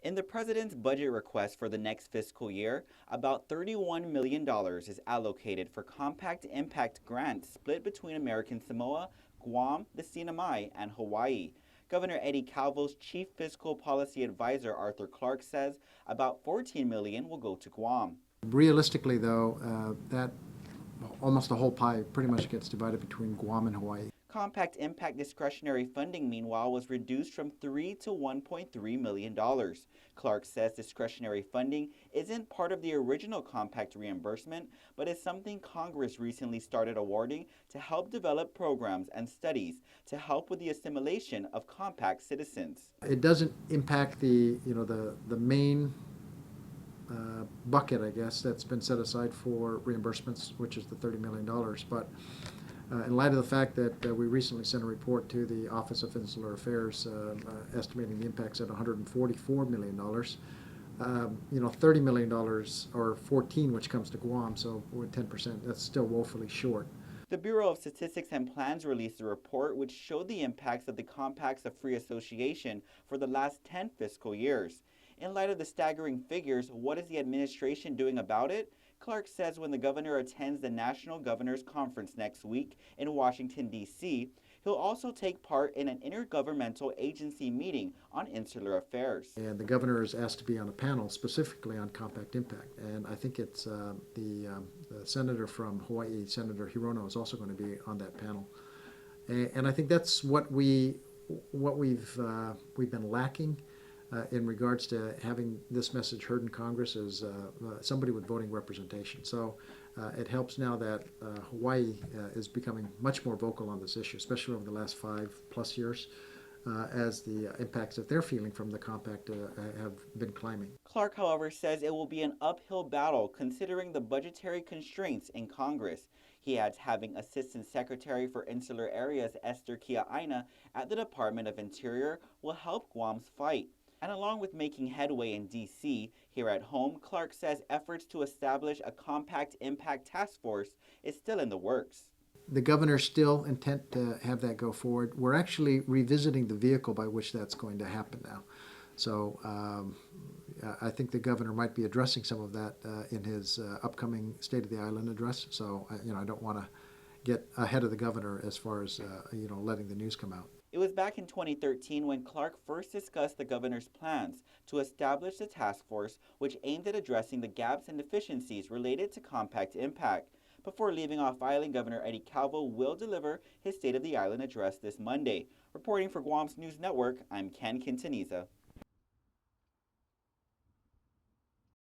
In the president's budget request for the next fiscal year, about $31 million is allocated for compact impact grants split between American Samoa, Guam, the CNMI, and Hawaii. Governor Eddie Calvo's chief fiscal policy advisor Arthur Clark says about $14 million will go to Guam. Realistically, though, that almost the whole pie pretty much gets divided between Guam and Hawaii. Compact impact discretionary funding, meanwhile, was reduced from $3 to $1.3 million. Clark says discretionary funding isn't part of the original compact reimbursement, but is something Congress recently started awarding to help develop programs and studies to help with the assimilation of compact citizens. It doesn't impact the main bucket, I guess, that's been set aside for reimbursements, which is the $30 million. But in light of the fact that we recently sent a report to the Office of Insular Affairs estimating the impacts at $144 million, $30 million or 14, which comes to Guam, so with 10%, that's still woefully short. The Bureau of Statistics and Plans released a report which showed the impacts of the Compacts of Free Association for the last 10 fiscal years. In light of the staggering figures, what is the administration doing about it? Clark says when the governor attends the National Governors Conference next week in Washington, D.C., he'll also take part in an intergovernmental agency meeting on insular affairs. And the governor is asked to be on a panel specifically on compact impact. And I think it's the senator from Hawaii, Senator Hirono, is also going to be on that panel. And I think that's what we've been lacking. In regards to having this message heard in Congress as somebody with voting representation. So it helps now that Hawaii is becoming much more vocal on this issue, especially over the last 5+ years, as the impacts that they're feeling from the compact have been climbing. Clark, however, says it will be an uphill battle considering the budgetary constraints in Congress. He adds having Assistant Secretary for Insular Areas Esther Kia'aina at the Department of Interior will help Guam's fight. And along with making headway in D.C., here at home, Clark says efforts to establish a compact impact task force is still in the works. The governor's still intent to have that go forward. We're actually revisiting the vehicle by which that's going to happen now. So I think the governor might be addressing some of that in his upcoming State of the Island address. So I don't want to get ahead of the governor as far as letting the news come out. It was back in 2013 when Clark first discussed the governor's plans to establish the task force which aimed at addressing the gaps and deficiencies related to compact impact. Before leaving off island, Governor Eddie Calvo will deliver his State of the Island address this Monday. Reporting for Guam's News Network, I'm Ken Quintaniza.